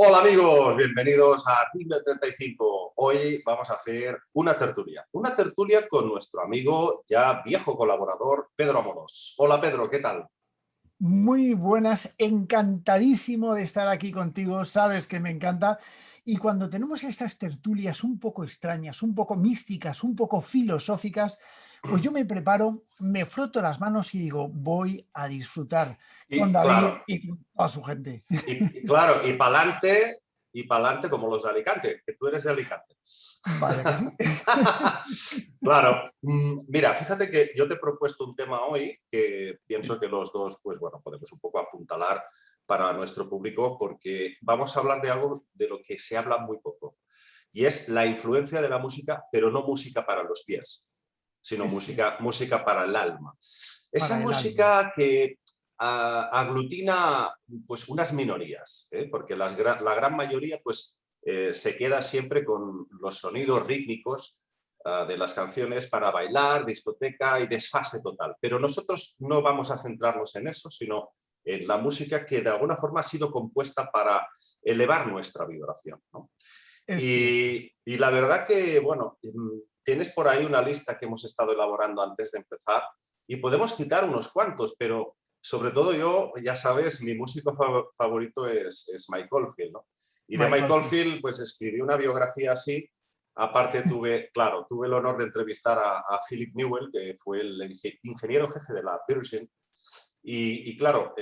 Hola amigos, bienvenidos a Artículo 35. Hoy vamos a hacer una tertulia con nuestro amigo, ya viejo colaborador, Pedro Amorós. Hola Pedro, ¿qué tal? Muy buenas, encantadísimo de estar aquí contigo, sabes que me encanta. Y cuando tenemos estas tertulias un poco extrañas, un poco místicas, un poco filosóficas, pues yo me preparo, me froto las manos y digo, voy a disfrutar con Y David claro, y con toda su gente. claro, y pa'lante como los de Alicante, que tú eres de Alicante. Vaya que sí. Claro, mira, fíjate que yo te he propuesto un tema hoy que pienso que los dos, pues bueno, podemos un poco apuntalar para nuestro público porque vamos a hablar de algo de lo que se habla muy poco y es la influencia de la música, pero no música para los pies, sino Es cierto, música para el alma. Esa para el alma. música que aglutina pues unas minorías, porque la gran mayoría pues se queda siempre con los sonidos rítmicos de las canciones para bailar, discoteca y desfase total. Pero nosotros no vamos a centrarnos en eso, sino en la música que de alguna forma ha sido compuesta para elevar nuestra vibración, ¿no? Es cierto. Y la verdad que, bueno, tienes por ahí una lista que hemos estado elaborando antes de empezar y podemos citar unos cuantos, pero sobre todo yo, ya sabes, mi músico favorito es Mike Oldfield, ¿no? Y de Mike Michael Field. Oldfield, pues escribí una biografía así. Aparte tuve el honor de entrevistar a Philip Newell, que fue el ingeniero jefe de la Virgin. Y claro,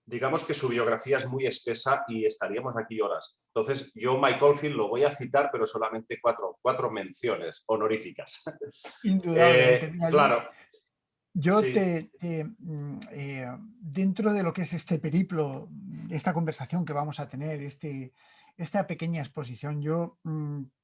digamos que su biografía es muy espesa y estaríamos aquí horas. Entonces, yo Mike Oldfield lo voy a citar, pero solamente cuatro menciones honoríficas. Indudablemente. Mira, Claro, yo sí. dentro de lo que es este periplo, esta conversación que vamos a tener, esta pequeña exposición, yo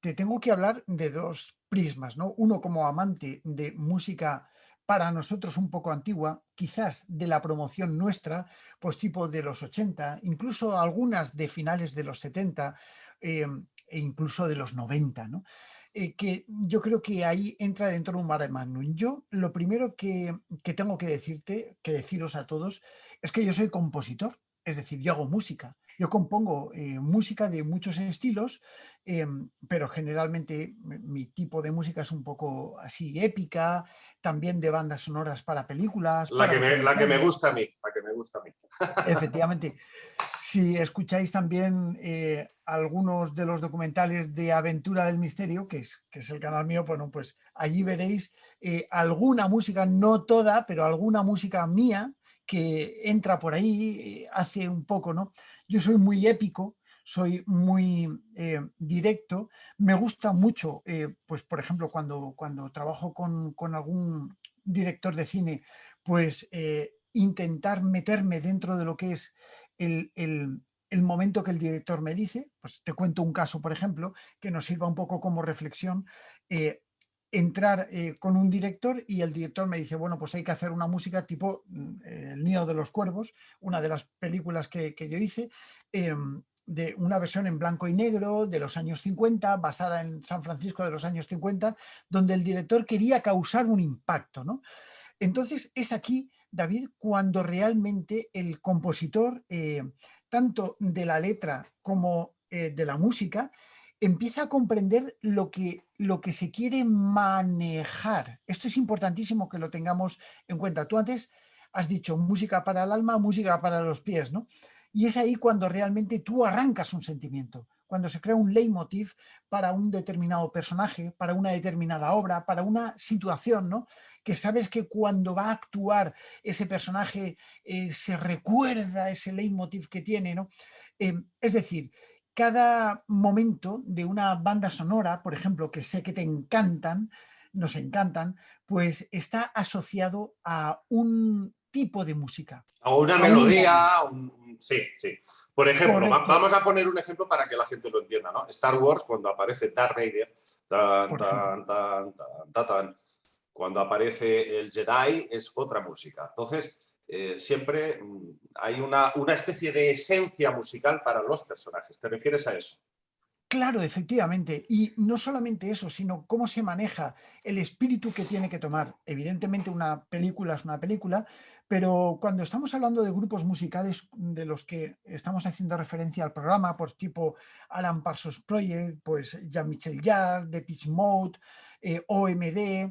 te tengo que hablar de dos prismas, ¿no? Uno como amante de música para nosotros un poco antigua, quizás de la promoción nuestra, pues tipo de los 80, incluso algunas de finales de los 70 e incluso de los 90, ¿no? Que yo creo que ahí entra dentro de un mare magnum. Yo lo primero que tengo que decirte, que deciros a todos, es que yo soy compositor, es decir, yo hago música. Yo compongo música de muchos estilos, pero generalmente mi tipo de música es un poco así épica, también de bandas sonoras para películas, para La que me documentales. gusta a mí, la que me gusta a mí. Efectivamente, si escucháis también algunos de los documentales de Aventura del Misterio, que es el canal mío, bueno, pues allí veréis alguna música, no toda, pero alguna música mía que entra por ahí, hace un poco, ¿no? Yo soy muy épico, soy muy directo, me gusta mucho, pues por ejemplo, cuando trabajo con algún director de cine, pues intentar meterme dentro de lo que es el momento que el director me dice. Pues te cuento un caso, por ejemplo, que nos sirva un poco como reflexión. Entrar con un director y el director me dice, bueno, pues hay que hacer una música tipo El Nido de los Cuervos, una de las películas que yo hice, de una versión en blanco y negro de los años 50, basada en San Francisco de los años 50, donde el director quería causar un impacto, ¿no? Entonces es aquí, David, cuando realmente el compositor, tanto de la letra como de la música, empieza a comprender lo que se quiere manejar. Esto es importantísimo que lo tengamos en cuenta. Tú antes has dicho música para el alma, música para los pies, ¿no? Y es ahí cuando realmente tú arrancas un sentimiento, cuando se crea un leitmotiv para un determinado personaje, para una determinada obra, para una situación, ¿no? Que sabes que cuando va a actuar ese personaje se recuerda ese leitmotiv que tiene, ¿no? Es decir, cada momento de una banda sonora, por ejemplo, que sé que te encantan, nos encantan, pues está asociado a un tipo de música, O una a un melodía, momento. sí, sí. Por ejemplo, Correcto, vamos a poner un ejemplo para que la gente lo entienda, ¿no? Star Wars, cuando aparece Darth Vader, tan, por ejemplo. tan, tan, tan, tan, tan, cuando aparece el Jedi es otra música. Entonces, siempre hay una especie de esencia musical para los personajes. ¿Te refieres a eso? Claro, efectivamente. Y no solamente eso, sino cómo se maneja el espíritu que tiene que tomar. Evidentemente, una película es una película, pero cuando estamos hablando de grupos musicales de los que estamos haciendo referencia al programa, pues tipo Alan Parsons Project, pues Jean-Michel Jarre, Depeche Mode, OMD,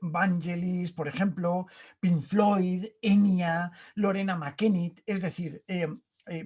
Vangelis, por ejemplo, Pink Floyd, Enya, Lorena McKennitt, es decir,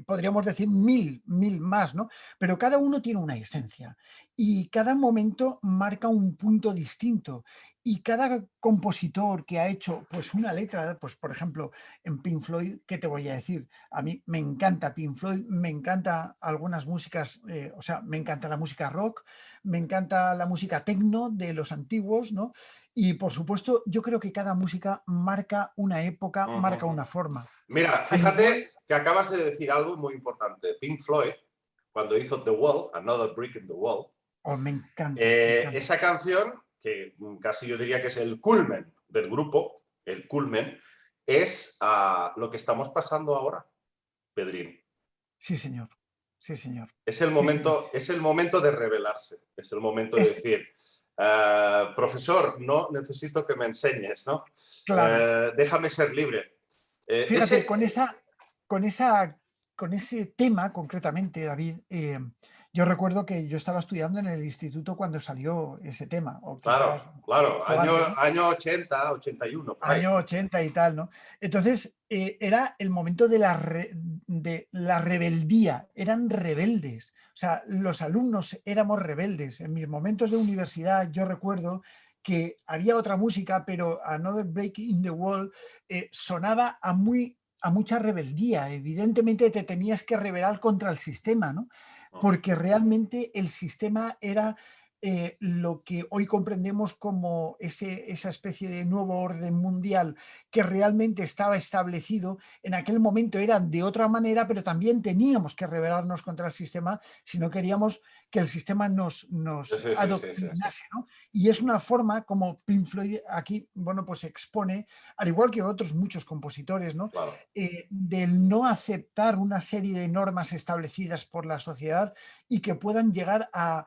podríamos decir mil más, ¿no? Pero cada uno tiene una esencia y cada momento marca un punto distinto y cada compositor que ha hecho pues una letra, pues por ejemplo en Pink Floyd, ¿qué te voy a decir? A mí me encanta Pink Floyd, me encanta algunas músicas, o sea, me encanta la música rock, me encanta la música techno de los antiguos, ¿no? Y por supuesto, yo creo que cada música marca una época, marca una forma. Mira, Al igual, fíjate que acabas de decir algo muy importante. Pink Floyd, cuando hizo The Wall, Another Brick in the Wall, oh, me encanta, me encanta. esa canción, que casi yo diría que es el culmen del grupo, el culmen, es lo que estamos pasando ahora, Pedrín. Sí, señor. Sí, señor. Es Sí, señor. el momento de rebelarse, es el momento de Es decir, profesor, no necesito que me enseñes, ¿no? claro. Déjame ser libre. Fíjate, con esa, con ese tema concretamente, David, yo recuerdo que yo estaba estudiando en el instituto cuando salió ese tema, o quizás Claro, un claro, poquito antes, ¿no? año 80, 81, por ahí. Año 80 y tal, ¿no? Entonces, era el momento de la rebeldía, eran rebeldes, o sea, los alumnos éramos rebeldes. En mis momentos de universidad yo recuerdo que había otra música, pero Another Break in the Wall sonaba a mucha rebeldía. Evidentemente te tenías que rebelar contra el sistema, ¿no? Porque realmente el sistema era lo que hoy comprendemos como esa especie de nuevo orden mundial que realmente estaba establecido, en aquel momento era de otra manera, pero también teníamos que rebelarnos contra el sistema si no queríamos que el sistema Sí, nos sí, sí, sí, sí. adoctrinase, ¿no? Y es una forma como Pink Floyd aquí, bueno, pues expone, al igual que otros muchos compositores, ¿no? Claro. Del no aceptar una serie de normas establecidas por la sociedad y que puedan llegar a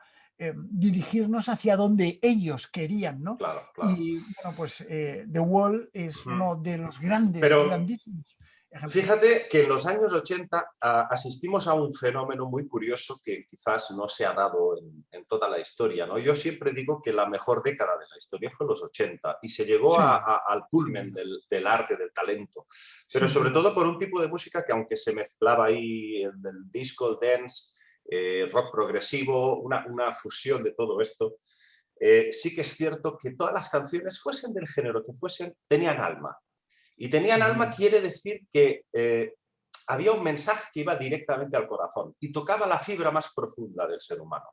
dirigirnos hacia donde ellos querían, ¿no? Claro, claro. Y bueno, pues The Wall es uno de los grandes, Pero grandísimos ejemplos. fíjate que en los años 80 asistimos a un fenómeno muy curioso que quizás no se ha dado en toda la historia, ¿no? Yo siempre digo que la mejor década de la historia fue los 80 y se llegó Sí, al sin culmen duda, del arte, del talento, pero sin sobre duda. todo por un tipo de música que aunque se mezclaba ahí el disco, el dance, rock progresivo, una fusión de todo esto, sí que es cierto que todas las canciones, fuesen del género que fuesen, tenían alma. Y tenían alma Sí, quiere decir que había un mensaje que iba directamente al corazón y tocaba la fibra más profunda del ser humano.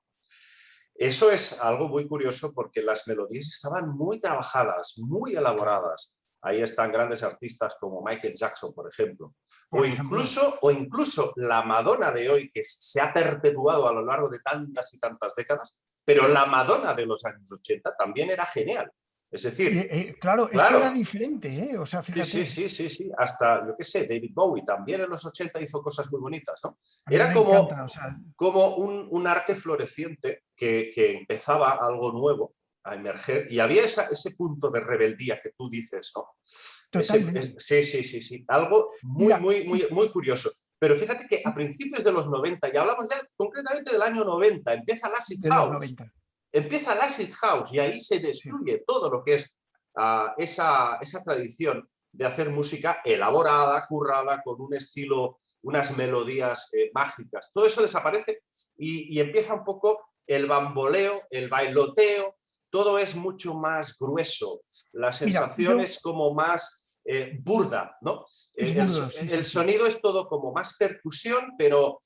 Eso es algo muy curioso porque las melodías estaban muy trabajadas, muy claro. elaboradas. Ahí están grandes artistas como Michael Jackson, por ejemplo. Por ejemplo, O incluso la Madonna de hoy, que se ha perpetuado a lo largo de tantas y tantas décadas, pero la Madonna de los años 80 también era genial. Es decir, claro, es que era claro, diferente, ¿eh? O sea, sí, sí, fíjate, sí, sí, sí. Hasta, yo qué sé, David Bowie también en los 80 hizo cosas muy bonitas, ¿no? a mí Era me encanta, o sea, como un arte floreciente que empezaba algo nuevo a emerger y había ese punto de rebeldía que tú dices, ¿no? totalmente. Sí, sí, sí, sí. Algo muy, Mira, muy, muy, muy curioso. Pero fíjate que a principios de los 90, y hablamos ya concretamente del año 90, empieza el Acid de los House. 90, Empieza el Acid House y ahí se sí. destruye todo lo que es esa tradición de hacer música elaborada, currada, con un estilo, unas melodías mágicas. Todo eso desaparece y empieza un poco el bamboleo, el bailoteo, todo es mucho más grueso, la Mira, sensación yo, es como más burda, ¿no? es burdo, sí, sí, El sí. sonido es todo como más percusión, pero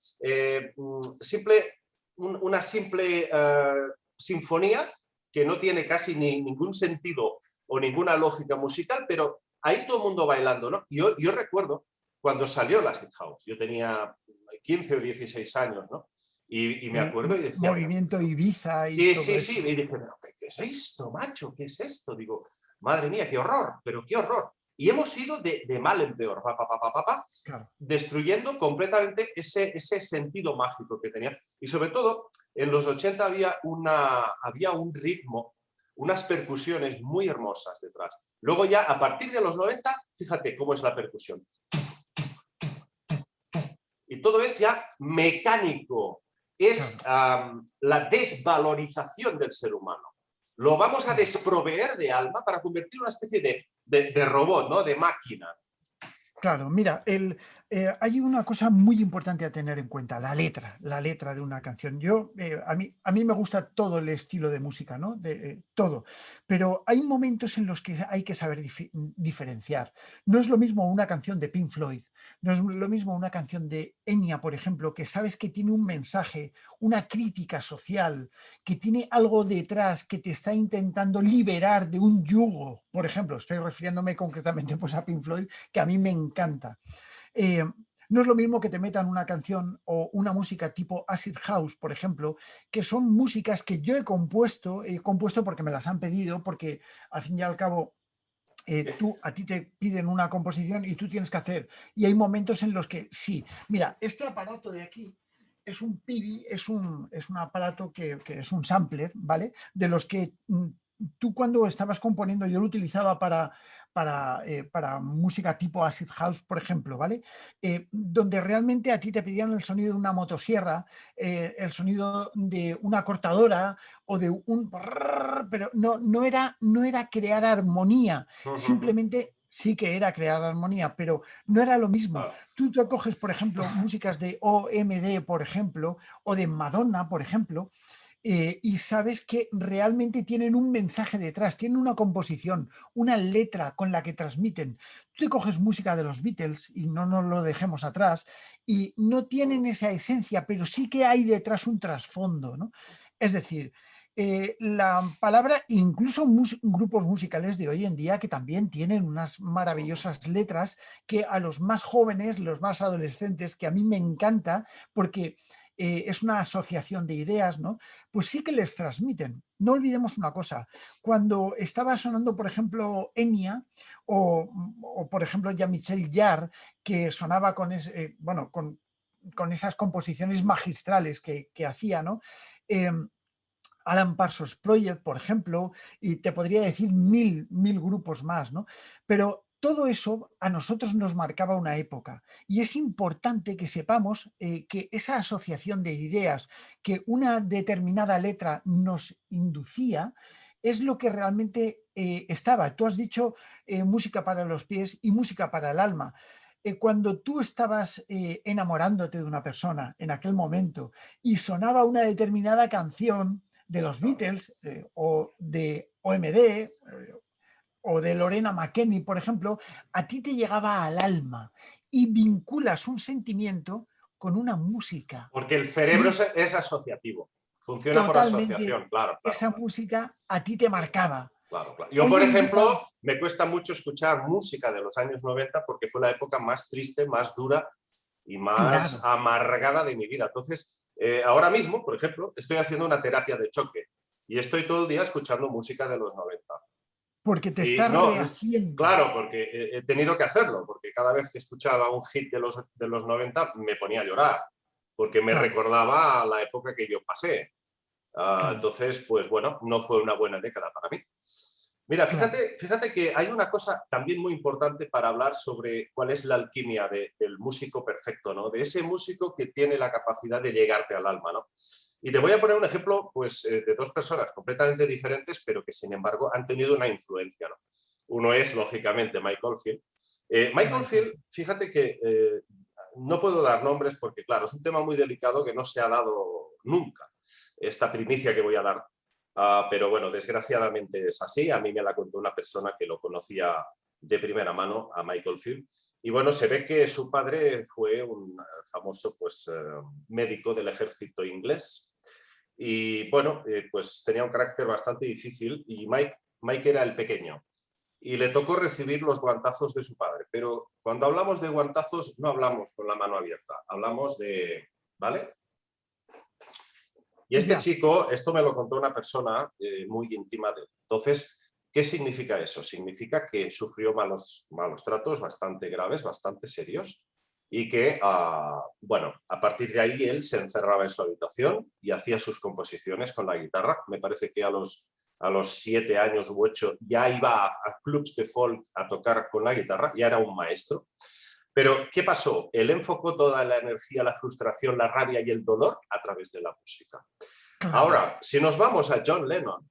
una simple sinfonía que no tiene casi ningún sentido o ninguna lógica musical, pero ahí todo el mundo bailando, ¿no? Yo recuerdo cuando salió la Acid House, yo tenía 15 o 16 años, ¿no? Y me El acuerdo y decía, pero, movimiento Ibiza y sí, todo sí, sí, eso. y dije, pero ¿qué es esto, macho? ¿Qué es esto? Digo, madre mía, qué horror, pero qué horror. Y hemos ido de mal en peor, Claro, destruyendo completamente ese sentido mágico que tenía. Y sobre todo, en los 80 había un ritmo, unas percusiones muy hermosas detrás. Luego ya, a partir de los 90, fíjate cómo es la percusión. Y todo es ya mecánico, es claro, la desvalorización del ser humano. Lo vamos a claro. desproveer de alma para convertir en una especie de robot, ¿no? De máquina. Claro, mira, hay una cosa muy importante a tener en cuenta, la letra de una canción. A mí me gusta todo el estilo de música, ¿no? Todo, pero hay momentos en los que hay que saber diferenciar. No es lo mismo una canción de Pink Floyd, no es lo mismo una canción de Enya, por ejemplo, que sabes que tiene un mensaje, una crítica social, que tiene algo detrás que te está intentando liberar de un yugo. Por ejemplo, estoy refiriéndome concretamente pues, a Pink Floyd, que a mí me encanta. Eh, no es lo mismo que te metan una canción o una música tipo Acid House, por ejemplo, que son músicas que yo he compuesto porque me las han pedido, porque al fin y al cabo a ti te piden una composición y tú tienes que hacer. Y hay momentos en los que sí. Mira, este aparato de aquí es un PIBI, es un aparato que es un sampler, ¿vale? De los que tú cuando estabas componiendo, yo lo utilizaba para música tipo Acid House, por ejemplo, ¿vale? Donde realmente a ti te pedían el sonido de una motosierra, el sonido de una cortadora o de un... Pero no era crear armonía, simplemente sí que era crear armonía, pero no era lo mismo. Tú te coges, por ejemplo, músicas de OMD, por ejemplo, o de Madonna, por ejemplo, y sabes que realmente tienen un mensaje detrás, tienen una composición, una letra con la que transmiten. Tú te coges música de los Beatles, y no nos lo dejemos atrás, y no tienen esa esencia, pero sí que hay detrás un trasfondo, ¿no? Es decir, la palabra, incluso grupos musicales de hoy en día que también tienen unas maravillosas letras que a los más jóvenes, los más adolescentes, que a mí me encanta porque es una asociación de ideas, ¿no? Pues sí que les transmiten. No olvidemos una cosa, cuando estaba sonando, por ejemplo, Enya o por ejemplo, Jean-Michel Jarre, que sonaba con esas composiciones magistrales que hacía, ¿no? Alan Parsons Project, por ejemplo, y te podría decir mil grupos más, ¿no? Pero todo eso a nosotros nos marcaba una época y es importante que sepamos que esa asociación de ideas que una determinada letra nos inducía es lo que realmente estaba. Tú has dicho música para los pies y música para el alma. Cuando tú estabas enamorándote de una persona en aquel momento y sonaba una determinada canción, de los Beatles o de OMD o de Lorena McKenney, por ejemplo, a ti te llegaba al alma y vinculas un sentimiento con una música. Porque el cerebro Y es asociativo, funciona por totalmente asociación, claro, claro, esa claro. música a ti te marcaba. Claro, claro. Yo, por Hoy en día, ejemplo, me cuesta mucho escuchar música de los años 90 porque fue la época más triste, más dura y más claro, amargada de mi vida. Entonces, ahora mismo, por ejemplo, estoy haciendo una terapia de choque y estoy todo el día escuchando música de los 90. porque te Y estás no, rehaciendo. claro, porque he tenido que hacerlo, porque cada vez que escuchaba un hit de los 90 me ponía a llorar, porque me Claro, recordaba la época que yo pasé. claro, Entonces, pues bueno, no fue una buena década para mí. Mira, claro. fíjate que hay una cosa también muy importante para hablar sobre cuál es la alquimia del músico perfecto, ¿no? De ese músico que tiene la capacidad de llegarte al alma, ¿no? Y te voy a poner un ejemplo, pues, de dos personas completamente diferentes, pero que sin embargo han tenido una influencia, ¿no? Uno es, lógicamente, Michael Field. Michael Michael. Field, fíjate que no puedo dar nombres porque, claro, es un tema muy delicado que no se ha dado nunca, esta primicia que voy a dar. Pero bueno, desgraciadamente es así. A mí me la contó una persona que lo conocía de primera mano, a Michael Field. Y bueno, se ve que su padre fue un famoso pues, médico del ejército inglés. Y bueno, pues tenía un carácter bastante difícil y Mike era el pequeño. Y le tocó recibir los guantazos de su padre. Pero cuando hablamos de guantazos, no hablamos con la mano abierta, hablamos de... ¿Vale? Y este Ya, chico, esto me lo contó una persona muy íntima de él. Entonces, ¿Qué significa eso? Significa que sufrió malos tratos bastante graves, bastante serios, y que, bueno, a partir de ahí él se encerraba en su habitación y hacía sus composiciones con la guitarra. Me parece que a los 7 años u 8 ya iba a clubs de folk a tocar con la guitarra, ya era un maestro. Pero, ¿qué pasó? Él enfocó toda la energía, la frustración, la rabia y el dolor a través de la música. Claro. Ahora, si nos vamos a John Lennon,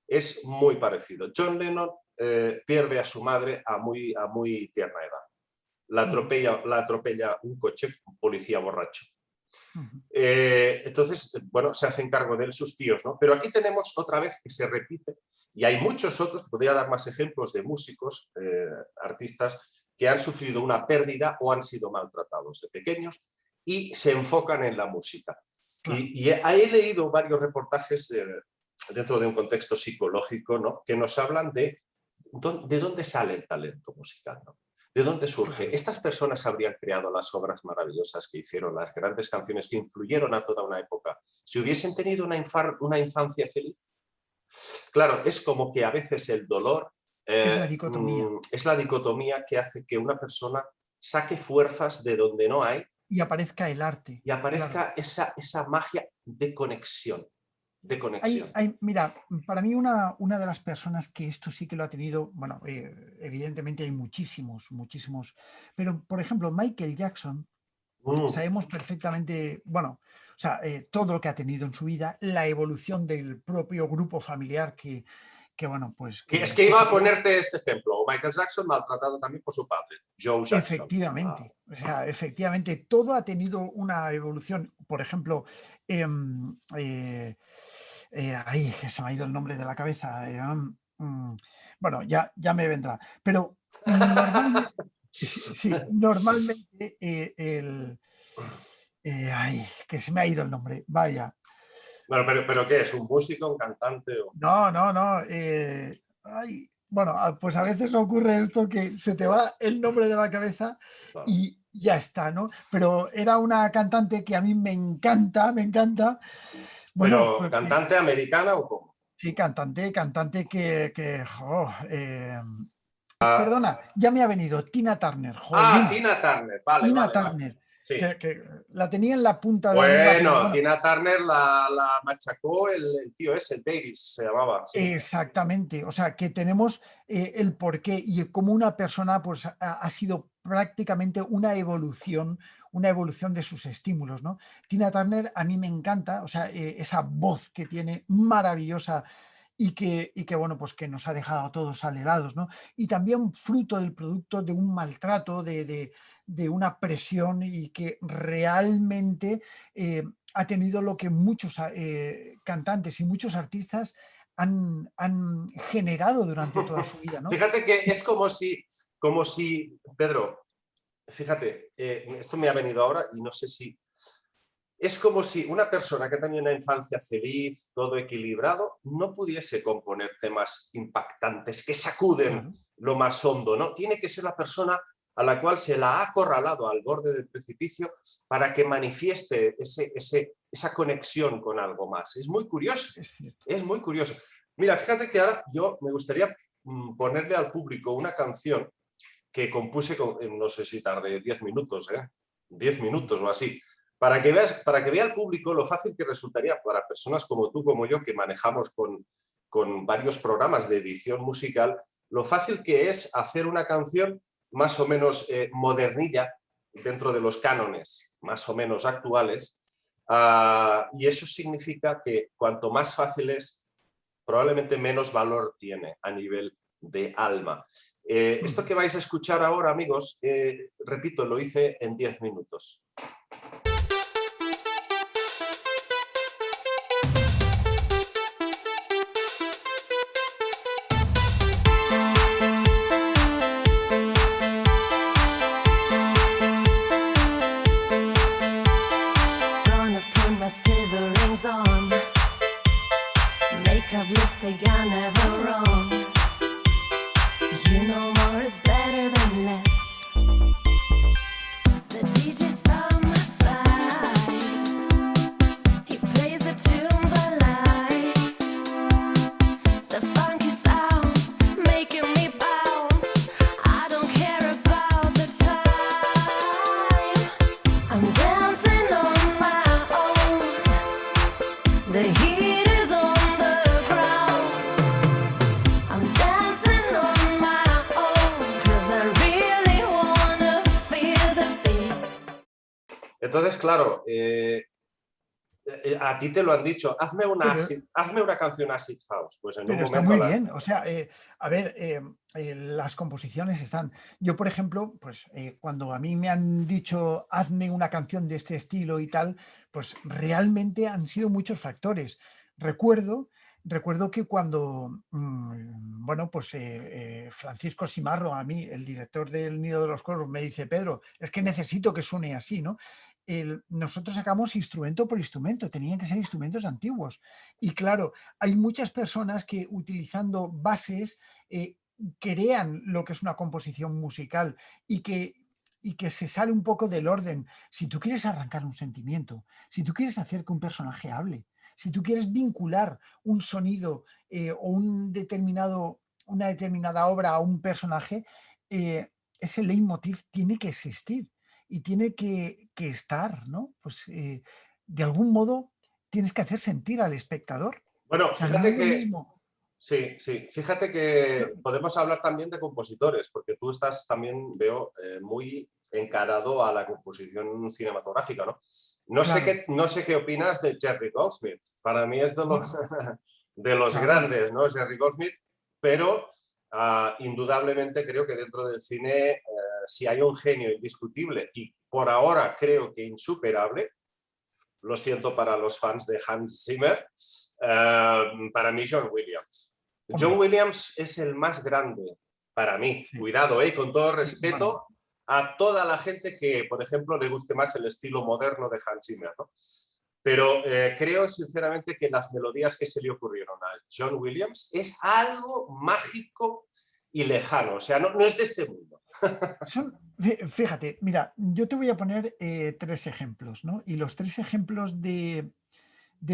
es muy parecido. John Lennon pierde a su madre a muy tierna edad. La atropella un coche, un policía borracho. Entonces, bueno, se hacen cargo de él sus tíos, ¿no? Pero aquí tenemos otra vez que se repite, y hay muchos otros, podría dar más ejemplos de músicos, artistas, que han sufrido una pérdida o han sido maltratados de pequeños y se enfocan en la música. Claro. Y he leído varios reportajes dentro de un contexto psicológico, ¿no?, que nos hablan de dónde sale el talento musical, ¿no? ¿De dónde surge? Claro. Estas personas habrían creado las obras maravillosas que hicieron, las grandes canciones que influyeron a toda una época, si hubiesen tenido una infancia feliz. Claro, es como que a veces el dolor es la dicotomía que hace que una persona saque fuerzas de donde no hay. Y aparezca el arte. Y aparezca, claro, esa magia de conexión. Mira, para mí una de las personas que esto sí que lo ha tenido, bueno, evidentemente hay muchísimos, pero por ejemplo Michael Jackson, sabemos perfectamente, bueno, o sea, todo lo que ha tenido en su vida, la evolución del propio grupo familiar que bueno, pues... Es que iba a ponerte este ejemplo. Michael Jackson maltratado también por su padre, Joe Jackson. Efectivamente, o sea, efectivamente, todo ha tenido una evolución. Por ejemplo, ahí se me ha ido el nombre de la cabeza. Bueno, ya me vendrá. Pero normalmente ay, que se me ha ido el nombre, vaya. Bueno, pero ¿qué es? ¿Un músico, un cantante? O... No. Bueno, pues a veces ocurre esto que se te va el nombre de la cabeza, claro, y ya está, ¿no? Pero era una cantante que a mí me encanta. Bueno, ¿pero cantante americana o cómo? Sí, cantante que perdona, ya me ha venido Tina Turner. Tina Turner, vale. Tina Turner. Sí. Que la tenía en la punta de la lengua. Bueno, Tina Turner la machacó el tío ese, Davis se llamaba. Sí. Exactamente, o sea, que tenemos el porqué y cómo una persona pues ha sido prácticamente una evolución de sus estímulos, ¿no? Tina Turner a mí me encanta, o sea, esa voz que tiene maravillosa y que bueno, pues que nos ha dejado a todos alelados, ¿no? Y también fruto del producto de un maltrato, de una presión, y que realmente ha tenido lo que muchos cantantes y muchos artistas han generado durante toda su vida, ¿no? Fíjate que es como si Pedro, fíjate, esto me ha venido ahora y no sé si... Es como si una persona que ha tenido una infancia feliz, todo equilibrado, no pudiese componer temas impactantes que sacuden lo más hondo, ¿no? Tiene que ser la persona a la cual se la ha acorralado al borde del precipicio para que manifieste esa conexión con algo más. Es muy curioso, es muy curioso. Mira, fíjate que ahora yo me gustaría ponerle al público una canción que compuse, no sé si tardé 10 minutos, 10 minutos o así, para que vea el público lo fácil que resultaría para personas como tú, como yo, que manejamos con varios programas de edición musical, lo fácil que es hacer una canción más o menos modernilla dentro de los cánones más o menos actuales, y eso significa que cuanto más fácil es, probablemente menos valor tiene a nivel de alma. Esto que vais a escuchar ahora, amigos, repito, lo hice en 10 minutos. Entonces, claro, a ti te lo han dicho, Pero, hazme una canción acid house. Pues en un pero está momento muy bien. O sea, a ver, las composiciones están. Yo, por ejemplo, pues cuando a mí me han dicho hazme una canción de este estilo y tal, pues realmente han sido muchos factores. Recuerdo, recuerdo que cuando, bueno, pues Francisco Simarro, a mí, el director del Nido de los Cuervos, me dice, Pedro, es que necesito que suene así, ¿no? Nosotros sacamos instrumento por instrumento, tenían que ser instrumentos antiguos. Y claro, hay muchas personas que utilizando bases crean lo que es una composición musical y que se sale un poco del orden. Si tú quieres arrancar un sentimiento, si tú quieres hacer que un personaje hable, si tú quieres vincular un sonido o una determinada obra a un personaje, ese leitmotiv tiene que existir y tiene que estar, ¿no? Pues de algún modo tienes que hacer sentir al espectador. Bueno, O sea, no fíjate es lo que mismo. sí, sí. Fíjate No, que podemos hablar también de compositores, porque tú estás también, veo, muy encarado a la composición cinematográfica, ¿no? claro, No sé qué opinas de Jerry Goldsmith. Para mí es de los, bueno, de los claro. grandes, ¿no? Jerry Goldsmith, pero indudablemente creo que dentro del cine, si hay un genio indiscutible y por ahora creo que insuperable, lo siento para los fans de Hans Zimmer, para mí John Williams. John Hombre, Williams es el más grande para mí. sí, Cuidado, con todo sí, bueno, respeto a toda la gente que, por ejemplo, le guste más el estilo moderno de Hans Zimmer, ¿no? Pero creo sinceramente que las melodías que se le ocurrieron a John Williams es algo mágico y lejano, o sea, no es de este mundo. fíjate, mira, yo te voy a poner tres ejemplos, ¿no? Y los tres ejemplos de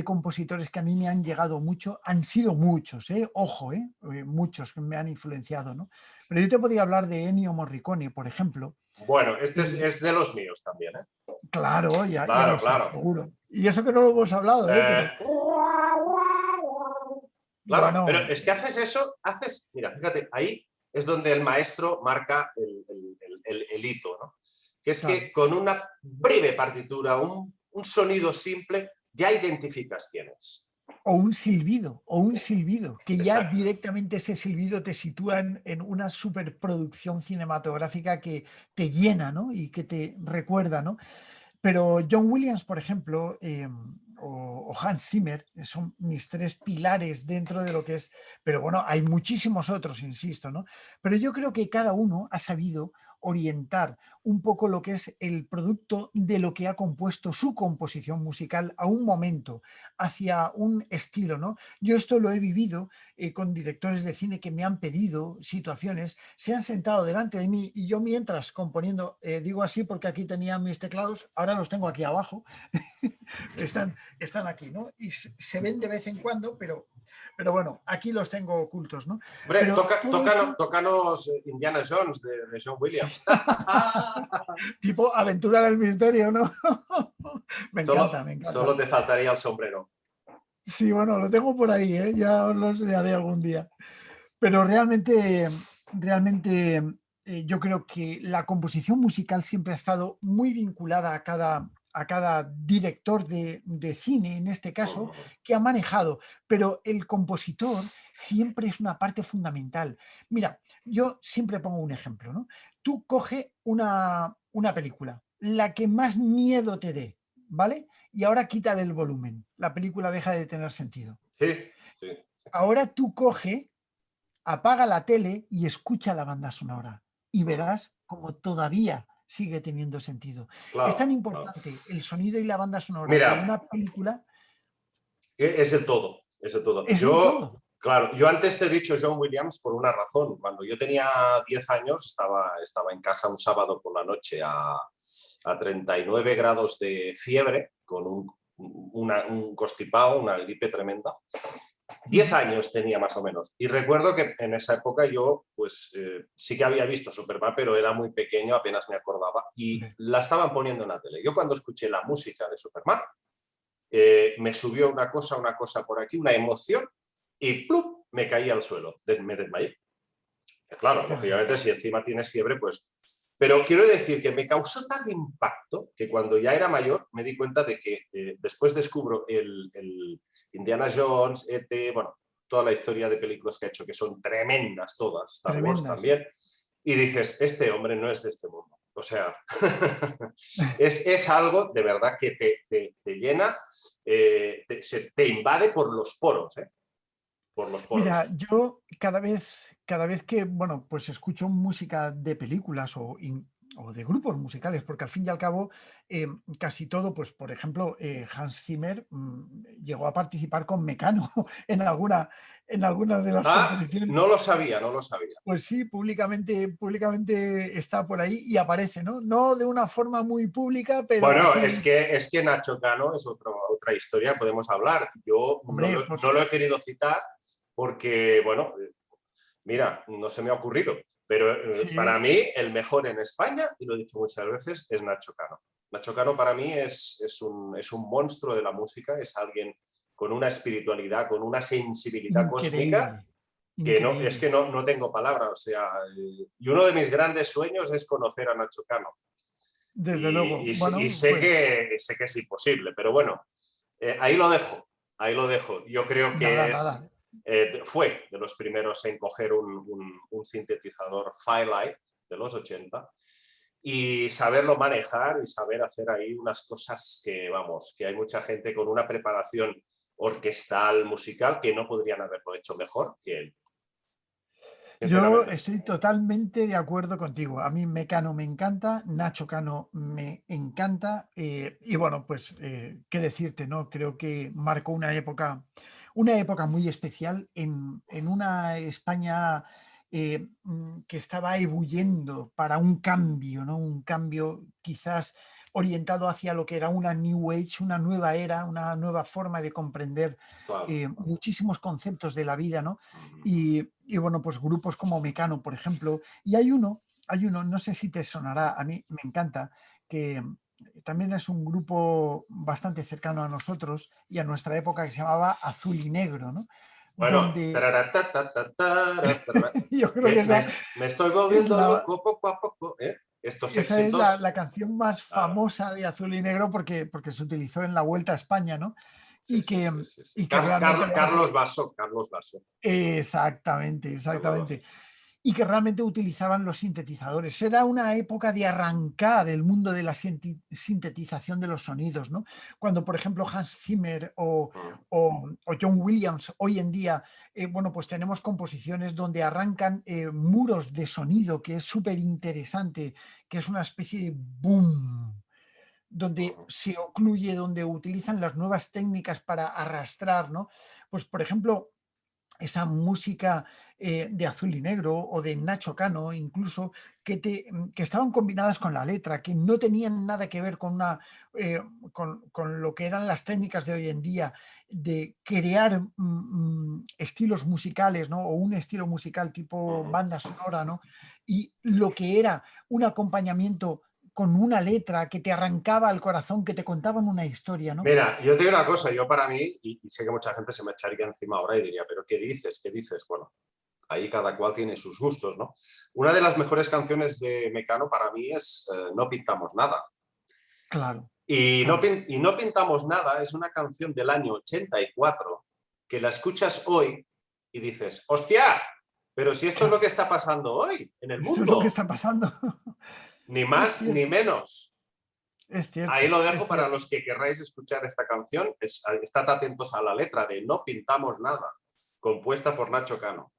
compositores que a mí me han llegado mucho han sido muchos, ojo, muchos que me han influenciado, ¿no? Pero yo te podría hablar de Ennio Morricone, por ejemplo. Bueno, este Y es de los míos también, ¿eh? claro, ya Claro, lo sé, claro. seguro. Y eso que no lo hemos hablado, Eh, pero Claro, pero bueno, es que haces eso, mira, fíjate, ahí es donde el maestro marca el hito, ¿no? Que es claro. que con una breve partitura, un sonido simple, ya identificas quién es. O un silbido, que ya Exacto. directamente ese silbido te sitúa en una superproducción cinematográfica que te llena, ¿no? Y que te recuerda, ¿no? Pero John Williams, por ejemplo, o Hans Zimmer, son mis tres pilares dentro de lo que es, pero bueno, hay muchísimos otros, insisto, ¿no? Pero yo creo que cada uno ha sabido orientar un poco lo que es el producto de lo que ha compuesto su composición musical a un momento, hacia un estilo, ¿no? Yo esto lo he vivido con directores de cine que me han pedido situaciones, se han sentado delante de mí y yo mientras componiendo, digo así porque aquí tenía mis teclados, ahora los tengo aquí abajo, están aquí, ¿no? Y se ven de vez en cuando, pero bueno, aquí los tengo ocultos, ¿no? Hombre, Pero todo eso, tócanos Indiana Jones de John sí, Williams. tipo aventura del misterio, ¿no? Me encanta, me Solo encanta. te faltaría el sombrero. Sí, bueno, lo tengo por ahí, ¿eh? Ya os lo enseñaré algún día. Pero realmente yo creo que la composición musical siempre ha estado muy vinculada a cada director de cine, en este caso, que ha manejado. Pero el compositor siempre es una parte fundamental. Mira, yo siempre pongo un ejemplo, ¿no? Tú coge una película, la que más miedo te dé, ¿vale? Y ahora quítale el volumen. La película deja de tener sentido. Sí, sí, Ahora tú coge, apaga la tele y escucha la banda sonora y verás como todavía sigue teniendo sentido. Es tan claro, claro. importante el sonido y la banda sonora de Mira, una película, es el todo, es el todo. es el todo. Claro, yo antes te he dicho John Williams por una razón. Cuando yo tenía 10 años estaba en casa un sábado por la noche a 39 grados de fiebre, con un constipado, una gripe tremenda. 10 años tenía más o menos. Y recuerdo que en esa época yo, pues sí que había visto Superman, pero era muy pequeño, apenas me acordaba. Y la estaban poniendo en la tele. Yo cuando escuché la música de Superman, me subió una cosa por aquí, una emoción, y ¡plum! Me caí al suelo, me desmayé. Claro, Fíjate. lógicamente, si encima tienes fiebre, pues Pero quiero decir que me causó tal impacto que cuando ya era mayor me di cuenta de que después descubro el Indiana Jones, E.T., bueno, toda la historia de películas que ha hecho, que son tremendas todas, Star Wars Tremendas. también, y dices, este hombre no es de este mundo. O sea, es algo de verdad que te llena, te invade por los poros, ¿eh? Por los Mira, poros. yo cada vez que, bueno, pues escucho música de películas o de grupos musicales, porque al fin y al cabo casi todo, pues por ejemplo, Hans Zimmer llegó a participar con Mecano en algunas de las Ah, composiciones. no lo sabía, no lo sabía. Pues sí, públicamente está por ahí y aparece, ¿no? No de una forma muy pública, pero Bueno, así, es que Nacho Cano es otra historia, podemos hablar. Yo hombre, no lo he querido citar porque, bueno, mira, no se me ha ocurrido, pero para sí, mí el mejor en España, y lo he dicho muchas veces, es Nacho Cano. Nacho Cano para mí es un monstruo de la música, es alguien con una espiritualidad, con una sensibilidad cósmica increíble, que no, es increíble. que no tengo palabras. O sea, y uno de mis grandes sueños es conocer a Nacho Cano. Desde luego. Bueno, pues Sé que es imposible, pero bueno, ahí lo dejo, ahí lo dejo. Yo creo nada, que nada. fue de los primeros en coger un sintetizador Firelight de los 80 y saberlo manejar y saber hacer ahí unas cosas que, vamos, que hay mucha gente con una preparación orquestal, musical, que no podrían haberlo hecho mejor que él, Yo sinceramente. estoy totalmente de acuerdo contigo. A mí Mecano me encanta, Nacho Cano me encanta. Y bueno, pues qué decirte, ¿no? Creo que marcó una época muy especial en una España que estaba ebulliendo para un cambio, ¿no? Un cambio quizás orientado hacia lo que era una New Age, una nueva era, una nueva forma de comprender Claro. muchísimos conceptos de la vida, ¿no? Uh-huh. Y bueno, pues grupos como Mecano, por ejemplo. Y hay uno, no sé si te sonará, a mí me encanta, que también es un grupo bastante cercano a nosotros y a nuestra época que se llamaba Azul y Negro, ¿no? Bueno, Donde yo creo que me, me, me estoy es volviendo la, loco poco a poco, ¿eh? Estos esa es la éxitos, canción más claro, famosa de Azul y Negro porque se utilizó en la Vuelta a España, ¿no? sí, Y sí, que, sí, sí, sí. y que realmente, bueno, pues Carlos Basso, exactamente, Carlos exactamente. Basso. Y que realmente utilizaban los sintetizadores. Era una época de arrancar el mundo de la sintetización de los sonidos, ¿no? Cuando, por ejemplo, Hans Zimmer o John Williams hoy en día, bueno, pues tenemos composiciones donde arrancan muros de sonido, que es súper interesante, que es una especie de boom, donde se ocluye, donde utilizan las nuevas técnicas para arrastrar, ¿no? Pues, por ejemplo, esa música de Azul y Negro o de Nacho Cano, incluso, que estaban combinadas con la letra, que no tenían nada que ver eh, con lo que eran las técnicas de hoy en día, de crear estilos musicales, ¿no? O un estilo musical tipo banda sonora, ¿no? Y lo que era un acompañamiento con una letra que te arrancaba al corazón, que te contaban una historia, ¿no? Mira, yo te digo una cosa, yo para mí, y sé que mucha gente se me echaría encima ahora y diría, pero ¿qué dices? ¿Qué dices? Bueno, ahí cada cual tiene sus gustos, ¿no? Una de las mejores canciones de Mecano para mí es No pintamos nada. Claro, Y claro. no pintamos nada es una canción del año 84 que la escuchas hoy y dices, hostia, pero si esto es lo Claro, que está pasando hoy en el esto es lo que mundo, está pasando. ni Es más ni cierto, menos. es Ahí cierto, lo es dejo para cierto. los que querráis escuchar esta canción. Estad atentos a la letra de No pintamos nada, compuesta por Nacho Cano.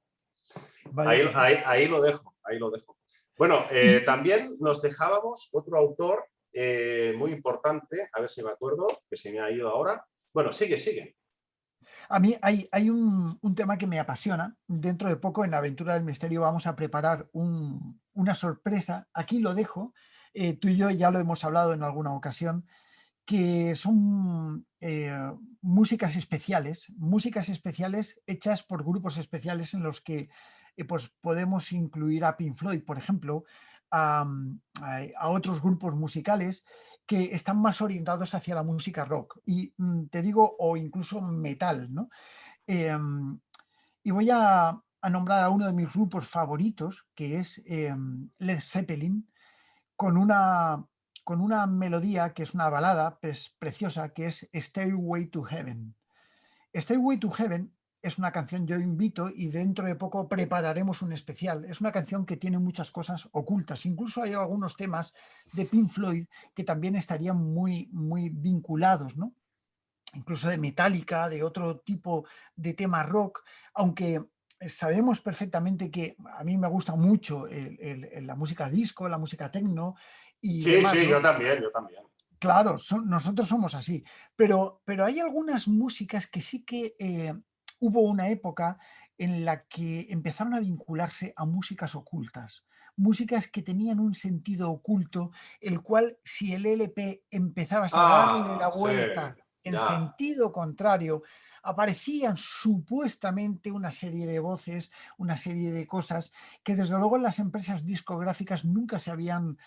Vaya que sí. Ahí lo dejo, ahí lo dejo. Bueno, Y también nos dejábamos otro autor muy importante, a ver si me acuerdo, que se me ha ido ahora. Bueno, sigue, sigue. a mí hay un tema que me apasiona. Dentro de poco en la Aventura del Misterio vamos a preparar una sorpresa. Aquí lo dejo. Tú y yo ya lo hemos hablado en alguna ocasión, que son músicas especiales hechas por grupos especiales en los que pues podemos incluir a Pink Floyd, por ejemplo, a otros grupos musicales que están más orientados hacia la música rock. Y te digo, o incluso metal, ¿no? Em, y voy a nombrar a uno de mis grupos favoritos, que es Led Zeppelin, con una melodía que es una balada preciosa, que es Stairway to Heaven. Stairway to Heaven es una canción, yo invito, y dentro de poco prepararemos un especial. Es una canción que tiene muchas cosas ocultas. Incluso hay algunos temas de Pink Floyd que también estarían muy, muy vinculados, ¿no? Incluso de Metallica, de otro tipo de tema rock, aunque sabemos perfectamente que a mí me gusta mucho la música disco, la música techno y Sí, demás, sí, ¿no? yo también, yo también. Claro, nosotros somos así, pero hay algunas músicas que sí que hubo una época en la que empezaron a vincularse a músicas ocultas, músicas que tenían un sentido oculto, el cual si el LP empezabas a darle Ah, la sí, vuelta en ya. sentido contrario, aparecían supuestamente una serie de voces, una serie de cosas que desde luego las empresas discográficas nunca se habían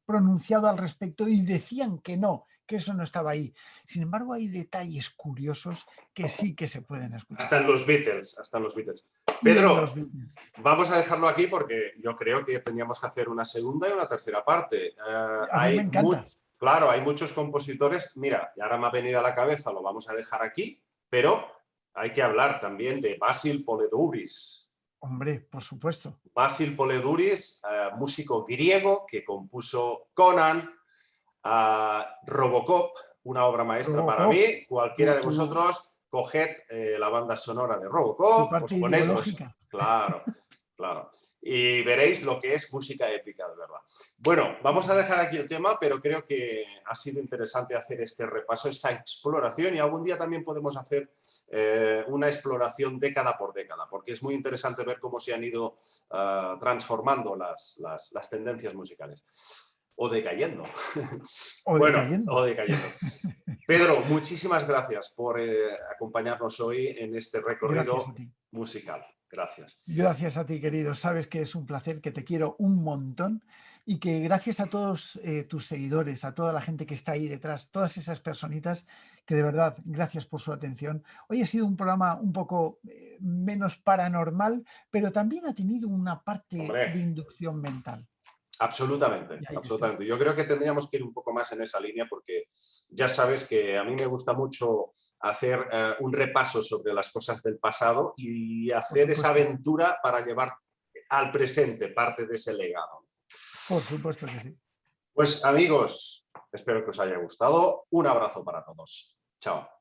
pronunciado al respecto y decían que eso no estaba ahí. Sin embargo, hay detalles curiosos que sí que se pueden escuchar. Hasta en los Beatles, hasta en los Beatles. Y en Pedro, los Beatles. vamos a dejarlo aquí porque yo creo que teníamos que hacer una segunda y una tercera parte. A mí me encanta. Claro, hay muchos compositores. Mira, y ahora me ha venido a la cabeza, lo vamos a dejar aquí, pero hay que hablar también de Basil Poledouris. Hombre, por supuesto. Basil Poledouris, músico griego que compuso Conan, Robocop, una obra maestra para Robocop, mí. Cualquiera de tu vosotros, coged la banda sonora de Robocop, os parte ponéis ideológica. Claro, claro. Y veréis lo que es música épica, de verdad. Bueno, vamos a dejar aquí el tema, pero creo que ha sido interesante hacer este repaso, esta exploración, y algún día también podemos hacer una exploración década por década, porque es muy interesante ver cómo se han ido transformando las tendencias musicales. O decayendo. O Bueno, decayendo. o decayendo. Pedro, muchísimas gracias por acompañarnos hoy en este Gracias a recorrido ti. musical. Gracias. Gracias a ti, querido. Sabes que es un placer, que te quiero un montón y que gracias a todos tus seguidores, a toda la gente que está ahí detrás, todas esas personitas, que de verdad, gracias por su atención. Hoy ha sido un programa un poco menos paranormal, pero también ha tenido una parte Hombre, de inducción mental. absolutamente, Y ahí está. absolutamente. Yo creo que tendríamos que ir un poco más en esa línea porque ya sabes que a mí me gusta mucho hacer un repaso sobre las cosas del pasado y Por hacer esa supuesto, aventura para llevar al presente parte de ese legado. por supuesto que sí. Pues amigos, espero que os haya gustado. Un abrazo para todos. Chao.